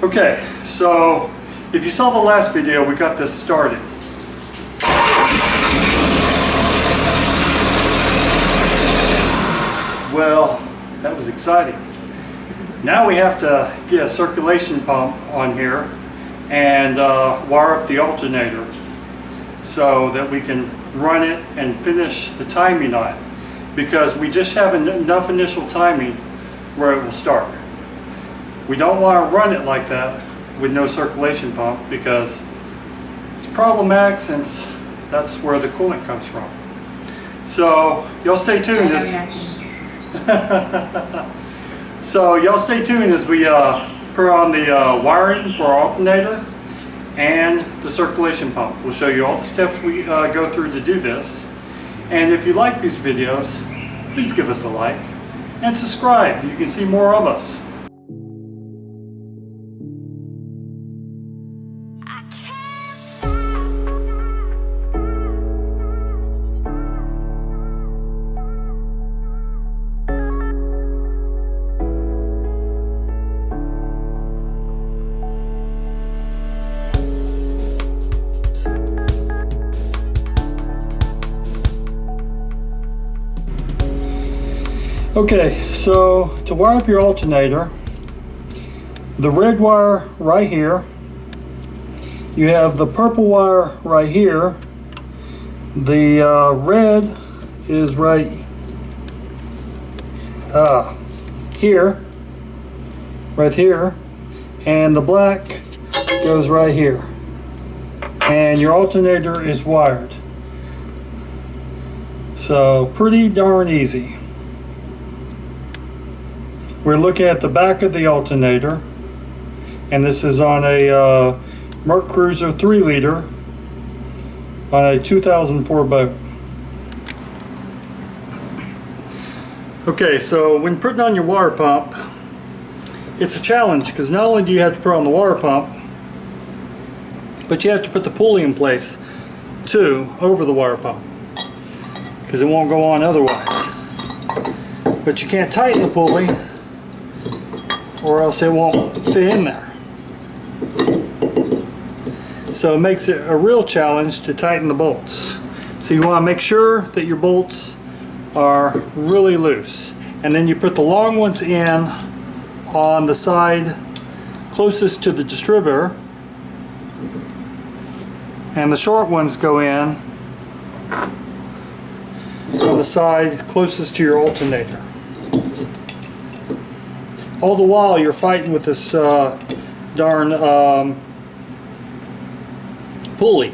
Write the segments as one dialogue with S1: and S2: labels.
S1: Okay, so if you saw the last video, we got this started. Well, that was exciting. Now we have to get a circulation pump on here and wire up the alternator so that we can run it and finish the timing on it, because we just have enough initial timing where it will start. We don't want to run it like that with no circulation pump because it's problematic, since that's where the coolant comes from. So y'all stay tuned as so y'all stay tuned as we put on the wiring for our alternator and the circulation pump. We'll show you all the steps we go through to do this. And if you like these videos, please give us a like and subscribe. You can see more of us. Okay, so to wire up your alternator, the red wire right here, you have the purple wire right here, the red is right here, right here, and the black goes right here, and your alternator is wired. So pretty darn easy. We're looking at the back of the alternator, and this is on a Merc Cruiser 3-liter on a 2004 boat. Okay, so when putting on your water pump, it's a challenge, because not only do you have to put on the water pump, but you have to put the pulley in place too over the water pump, because it won't go on otherwise. But you can't tighten the pulley, or else it won't fit in there. So it makes it a real challenge to tighten the bolts. So you want to make sure that your bolts are really loose. And then you put the long ones in on the side closest to the distributor, and the short ones go in on the side closest to your alternator. All the while you're fighting with this darn pulley.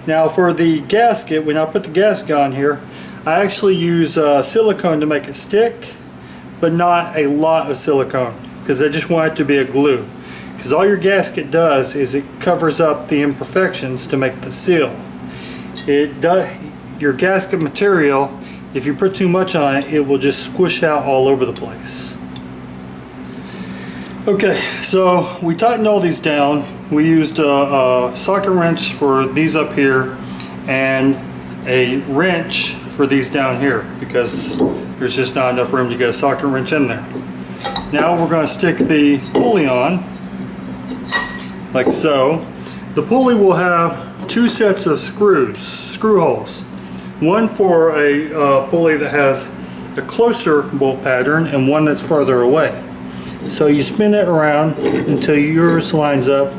S1: Now for the gasket, when I put the gasket on here, I actually use silicone to make it stick, but not a lot of silicone, because I just want it to be a glue. Because all your gasket does is it covers up the imperfections to make the seal. It does. Your gasket material, if you put too much on it, it will just squish out all over the place. Okay, so we tightened all these down. We used a socket wrench for these up here and a wrench for these down here, because there's just not enough room to get a socket wrench in there. Now we're going to stick the pulley on, like so. The pulley will have two sets of screw holes. One for a pulley that has a closer bolt pattern and one that's farther away. So you spin it around until yours lines up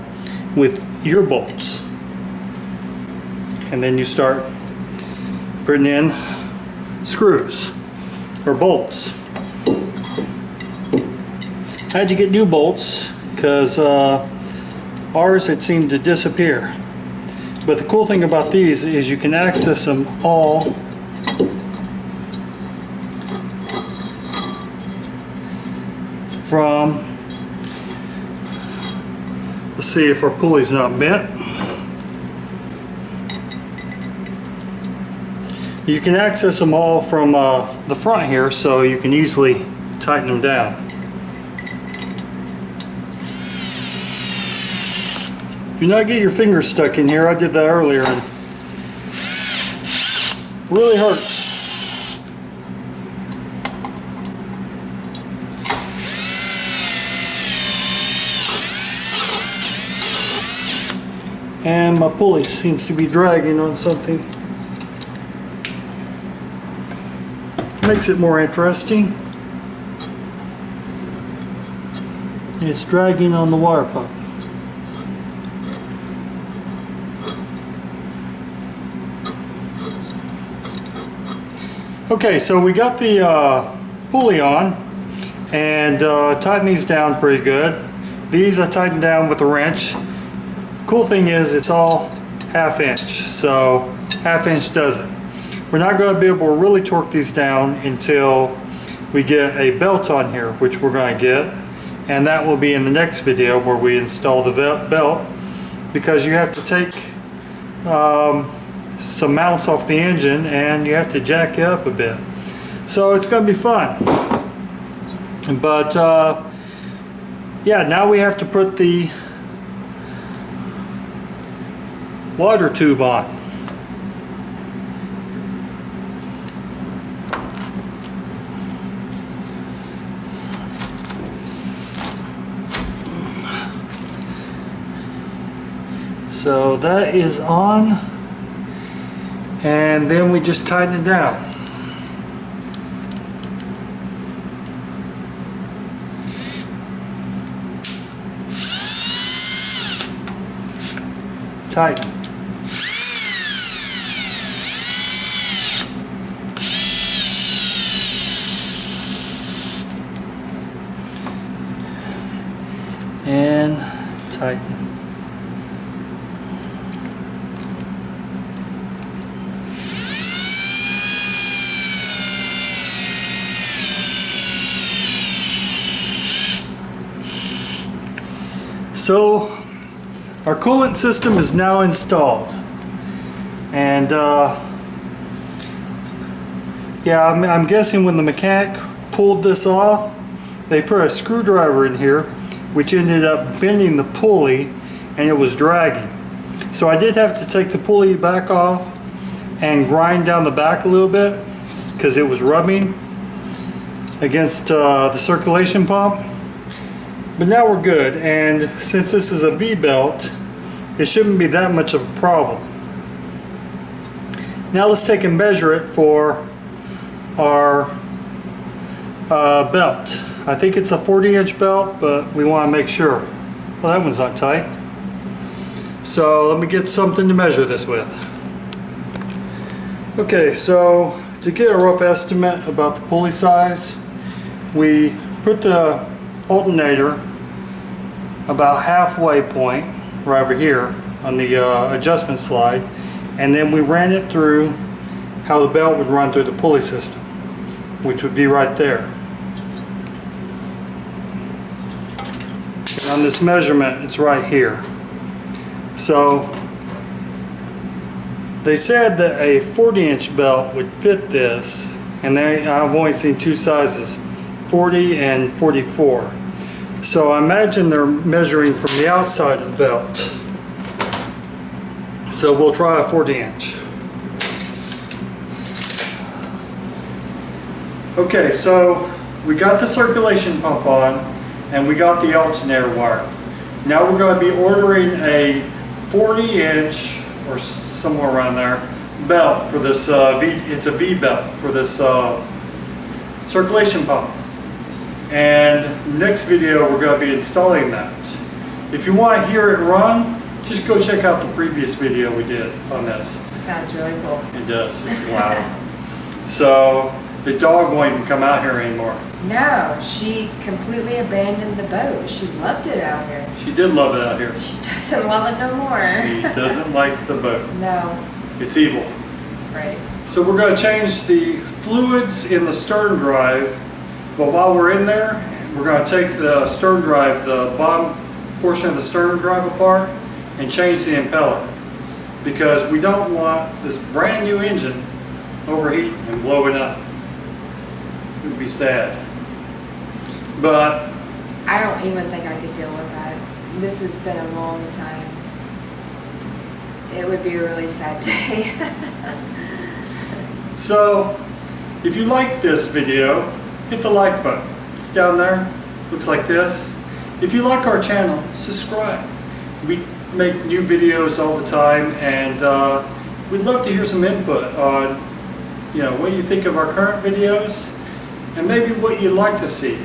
S1: with your bolts, and then you start putting in screws or bolts. I had to get new bolts because ours had seemed to disappear. But the cool thing about these is you can access them all from, let's see if our pulley's not bent. You can access them all from the front here, so you can easily tighten them down. Do not get your fingers stuck in here. I did that earlier and really hurts. And my pulley seems to be dragging on something. Makes it more interesting. It's dragging on the water pump. Okay, so we got the pulley on and tightened these down pretty good. These I tightened down with a wrench. Cool thing is it's all 1/2 inch, so 1/2 inch does it. We're not going to be able to really torque these down until we get a belt on here, which we're going to get, and that will be in the next video where we install the belt, because you have to take some mounts off the engine and you have to jack it up a bit. So it's going to be fun. But yeah, now we have to put the water tube on. So that is on, and then we just tighten it down. Tighten. And tighten. So our coolant system is now installed, and yeah, I'm guessing when the mechanic pulled this off, they put a screwdriver in here which ended up bending the pulley, and it was dragging. So I did have to take the pulley back off and grind down the back a little bit because it was rubbing against the circulation pump. But now we're good, and since this is a V-belt, it shouldn't be that much of a problem. Now let's take and measure it for our belt. I think it's a 40-inch belt, but we want to make sure. Well, that one's not tight. So let me get something to measure this with. Okay, so to get a rough estimate about the pulley size, we put the alternator about halfway point right over here on the adjustment slide, and then we ran it through how the belt would run through the pulley system, which would be right there. And on this measurement, it's right here. So they said that a 40-inch belt would fit this, and I've only seen two sizes, 40 and 44. So I imagine they're measuring from the outside of the belt. So we'll try a 40-inch. Okay, so we got the circulation pump on, and we got the alternator wire. Now we're going to be ordering a 40-inch or somewhere around there belt for this it's a V belt for this circulation pump. And next video we're going to be installing that. If you want to hear it run, just go check out the previous video we did on this.
S2: It sounds really cool.
S1: It does. It's loud. So the dog won't even come out here anymore.
S2: No, she completely abandoned the boat. She loved it out here.
S1: She did love it out here.
S2: She doesn't love it no more.
S1: She doesn't like the boat.
S2: No.
S1: It's evil.
S2: Right.
S1: So we're going to change the fluids in the stern drive, but while we're in there, we're going to take the stern drive, the bottom portion of the stern drive apart, and change the impeller, because we don't want this brand new engine overheat and blowing up. It would be sad. But
S2: I don't even think I could deal with that. This has been a long time. It would be a really sad day.
S1: so, if you like this video, hit the like button. It's down there. Looks like this. If you like our channel, subscribe. We make new videos all the time, and we'd love to hear some input on, what you think of our current videos, and maybe what you'd like to see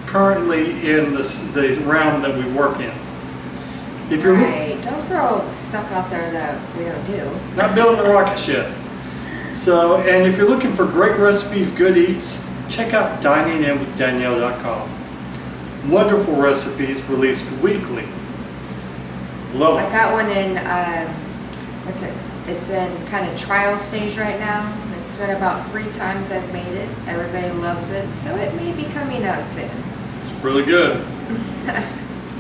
S1: currently in the realm that we work in. If you're
S2: Right, don't throw stuff out there that we don't do.
S1: not building a rocket ship. So, and if you're looking for great recipes, good eats, check out dininginwithdanielle.com. Wonderful recipes released weekly. Love
S2: I
S1: it.
S2: got one in, it's in kind of trial stage right now. It's been about 3 times I've made it. Everybody loves it, so it may be coming out soon.
S1: It's really good.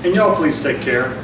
S1: And y'all please take care.